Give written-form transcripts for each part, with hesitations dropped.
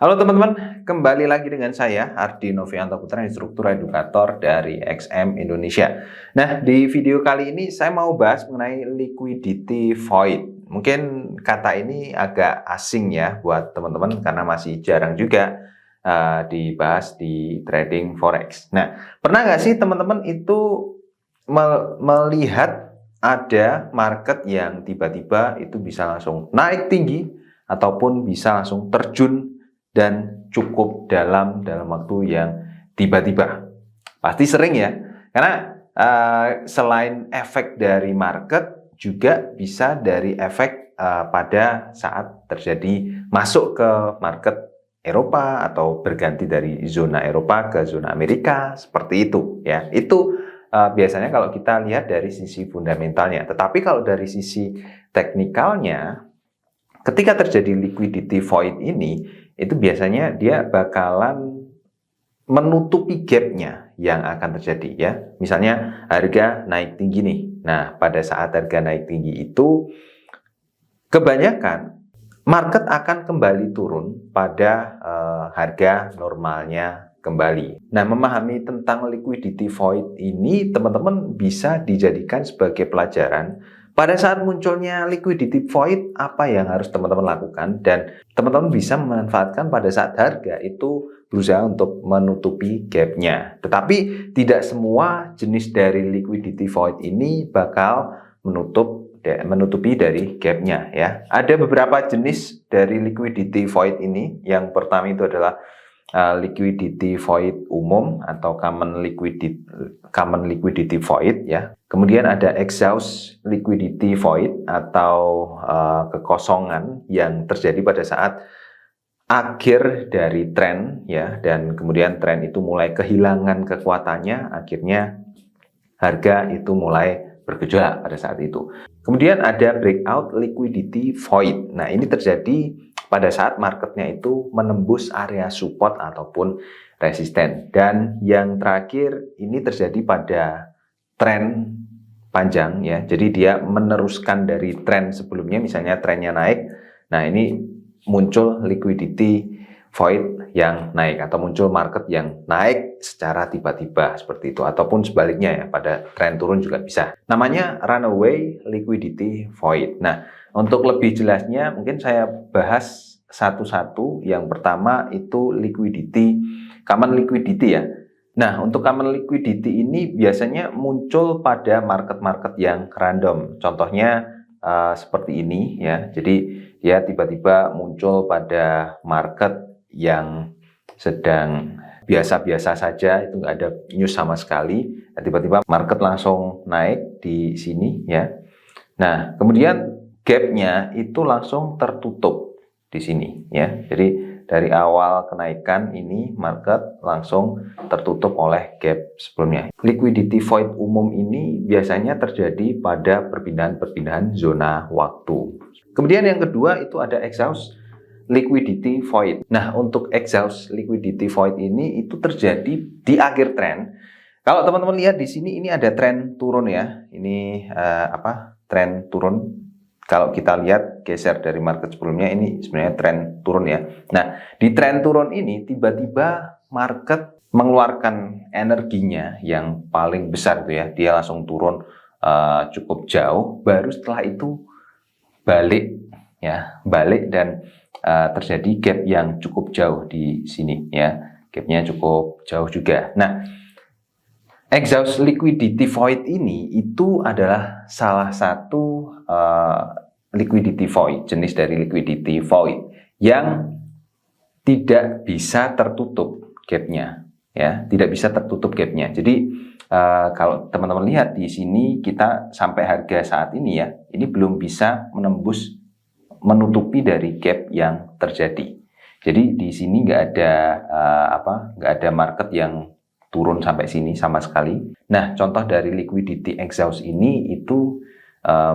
Halo teman-teman, kembali lagi dengan saya Ardi Novianto Putra, instruktur edukator dari XM Indonesia. Nah, di video kali ini saya mau bahas mengenai liquidity void. Mungkin kata ini agak asing ya buat teman-teman karena masih jarang juga dibahas di trading forex. Nah, pernah nggak sih teman-teman itu melihat ada market yang tiba-tiba itu bisa langsung naik tinggi ataupun bisa langsung terjun dan cukup dalam waktu yang tiba-tiba. Pasti sering ya, karena selain efek dari market, juga bisa dari efek pada saat terjadi masuk ke market Eropa atau berganti dari zona Eropa ke zona Amerika, seperti itu ya. Itu biasanya kalau kita lihat dari sisi fundamentalnya. Tetapi kalau dari sisi teknikalnya, ketika terjadi liquidity void ini, itu biasanya dia bakalan menutupi gapnya yang akan terjadi ya. Misalnya harga naik tinggi nih. Nah, pada saat harga naik tinggi itu, kebanyakan market akan kembali turun pada harga normalnya kembali. Nah, memahami tentang liquidity void ini, teman-teman bisa dijadikan sebagai pelajaran. Pada saat munculnya liquidity void, apa yang harus teman-teman lakukan? Dan teman-teman bisa memanfaatkan pada saat harga itu berusaha untuk menutupi gapnya. Tetapi tidak semua jenis dari liquidity void ini bakal menutupi dari gapnya ya. Ada beberapa jenis dari liquidity void ini. Yang pertama itu adalah liquidity void umum atau common liquidity void ya. Kemudian ada exhaust liquidity void atau kekosongan yang terjadi pada saat akhir dari tren ya, dan kemudian tren itu mulai kehilangan kekuatannya, akhirnya harga itu mulai bergejolak pada saat itu. Kemudian ada breakout liquidity void. Nah, ini terjadi pada saat marketnya itu menembus area support ataupun resisten. Dan yang terakhir ini terjadi pada tren panjang ya. Jadi dia meneruskan dari tren sebelumnya, misalnya trennya naik. Nah, ini muncul liquidity void yang naik atau muncul market yang naik secara tiba-tiba seperti itu, ataupun sebaliknya ya, pada tren turun juga bisa. Namanya runaway liquidity void. Nah, untuk lebih jelasnya mungkin saya bahas satu-satu. Yang pertama itu common liquidity ya. Nah, untuk common liquidity ini biasanya muncul pada market-market yang random. Contohnya seperti ini ya. Jadi dia tiba-tiba muncul pada market yang sedang biasa-biasa saja, itu nggak ada news sama sekali. Nah, tiba-tiba market langsung naik di sini ya. Nah, kemudian gapnya itu langsung tertutup di sini ya. Jadi dari awal kenaikan ini market langsung tertutup oleh gap sebelumnya. Liquidity void umum ini biasanya terjadi pada perpindahan-perpindahan zona waktu. Kemudian yang kedua itu ada exhaust liquidity void. Nah, untuk exhaust liquidity void ini itu terjadi di akhir tren. Kalau teman-teman lihat di sini, ini ada tren turun ya. Ini tren turun. Kalau kita lihat geser dari market sebelumnya, ini sebenarnya tren turun ya. Nah, di tren turun ini tiba-tiba market mengeluarkan energinya yang paling besar itu ya. Dia langsung turun cukup jauh. Baru setelah itu balik dan terjadi gap yang cukup jauh di sini ya. Gapnya cukup jauh juga. Nah, exhaust liquidity void ini itu adalah salah satu liquidity void, jenis dari liquidity void yang tidak bisa tertutup gapnya ya, tidak bisa tertutup gapnya. Jadi kalau teman-teman lihat di sini, kita sampai harga saat ini ya, ini belum bisa menutupi dari gap yang terjadi. Jadi di sini nggak ada market yang turun sampai sini sama sekali. Nah, contoh dari liquidity exhaust ini itu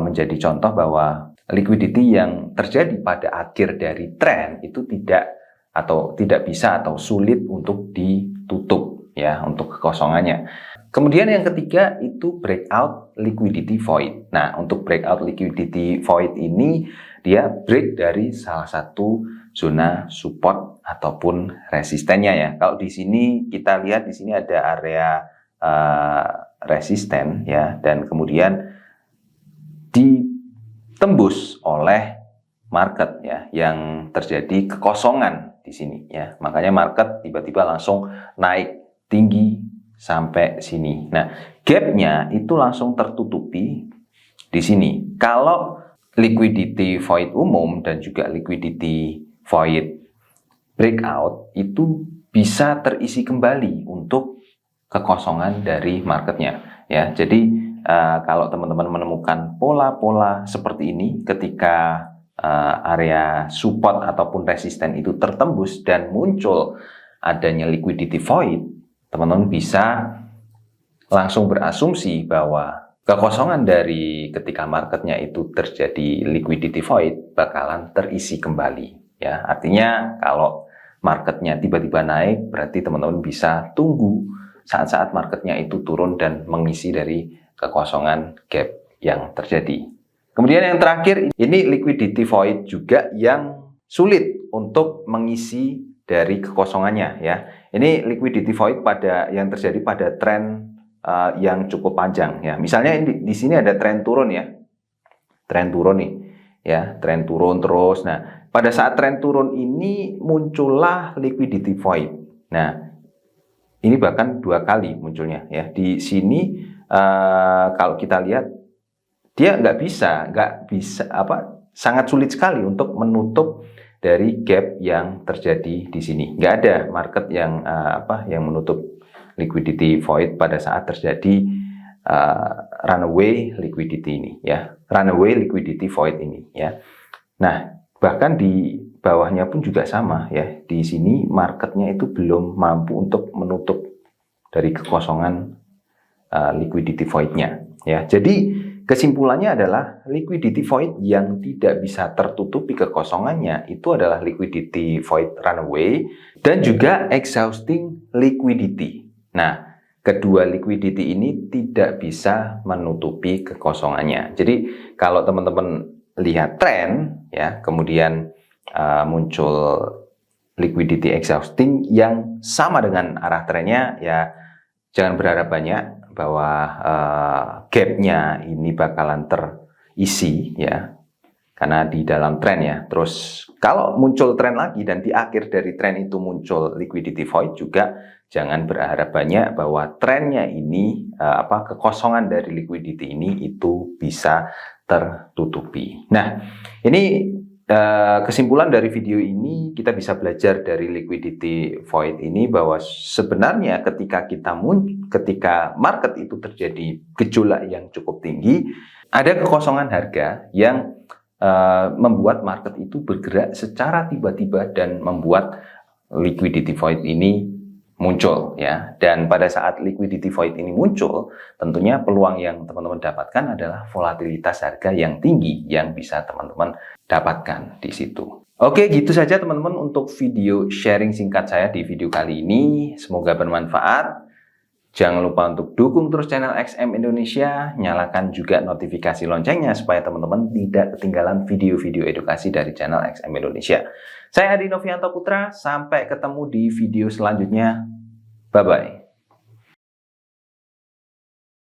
menjadi contoh bahwa liquidity yang terjadi pada akhir dari tren itu tidak bisa atau sulit untuk ditutup ya, untuk kekosongannya. Kemudian yang ketiga itu breakout liquidity void. Nah, untuk breakout liquidity void ini dia break dari salah satu zona support ataupun resistennya ya. Kalau di sini kita lihat di sini ada area resisten ya, dan kemudian ditembus oleh market ya, yang terjadi kekosongan di sini ya. Makanya market tiba-tiba langsung naik tinggi sampai sini. Nah, gapnya itu langsung tertutupi di sini. Kalau liquidity void umum dan juga liquidity void breakout itu bisa terisi kembali untuk kekosongan dari marketnya ya. Jadi kalau teman-teman menemukan pola-pola seperti ini ketika area support ataupun resisten itu tertembus dan muncul adanya liquidity void, teman-teman bisa langsung berasumsi bahwa kekosongan dari ketika marketnya itu terjadi liquidity void bakalan terisi kembali ya. Artinya kalau marketnya tiba-tiba naik, berarti teman-teman bisa tunggu saat-saat marketnya itu turun dan mengisi dari kekosongan gap yang terjadi. Kemudian yang terakhir, ini liquidity void juga yang sulit untuk mengisi dari kekosongannya ya. Ini liquidity void yang terjadi pada tren yang cukup panjang ya. Misalnya di sini ada tren turun ya. Tren turun nih ya, tren turun terus. Nah, pada saat tren turun ini muncullah liquidity void. Nah, ini bahkan 2 kali munculnya ya. Di sini kalau kita lihat dia nggak bisa sangat sulit sekali untuk menutup dari gap yang terjadi di sini. Nggak ada market yang yang menutup liquidity void pada saat terjadi runaway liquidity ini ya. Runaway liquidity void ini ya. Nah, bahkan di bawahnya pun juga sama ya. Di sini marketnya itu belum mampu untuk menutup dari kekosongan liquidity void-nya ya. Jadi kesimpulannya adalah liquidity void yang tidak bisa tertutupi kekosongannya itu adalah liquidity void runaway dan juga exhausting liquidity. Nah, kedua liquidity ini tidak bisa menutupi kekosongannya. Jadi kalau teman-teman lihat tren ya, kemudian muncul liquidity exhausting yang sama dengan arah trennya, ya jangan berharap banyak bahwa gapnya ini bakalan terisi ya, karena di dalam tren ya. Terus kalau muncul tren lagi dan di akhir dari tren itu muncul liquidity void juga, jangan berharap banyak bahwa trennya ini kekosongan dari liquidity ini itu bisa tertutupi. Nah, ini kesimpulan dari video ini, kita bisa belajar dari liquidity void ini bahwa sebenarnya ketika market itu terjadi gejolak yang cukup tinggi, ada kekosongan harga yang membuat market itu bergerak secara tiba-tiba dan membuat liquidity void ini muncul ya. Dan pada saat liquidity void ini muncul, tentunya peluang yang teman-teman dapatkan adalah volatilitas harga yang tinggi yang bisa teman-teman dapatkan di situ. Oke, gitu saja teman-teman untuk video sharing singkat saya di video kali ini. Semoga bermanfaat. Jangan lupa untuk dukung terus channel XM Indonesia, nyalakan juga notifikasi loncengnya supaya teman-teman tidak ketinggalan video-video edukasi dari channel XM Indonesia. Saya Hadi Novianto Putra, sampai ketemu di video selanjutnya. Bye-bye.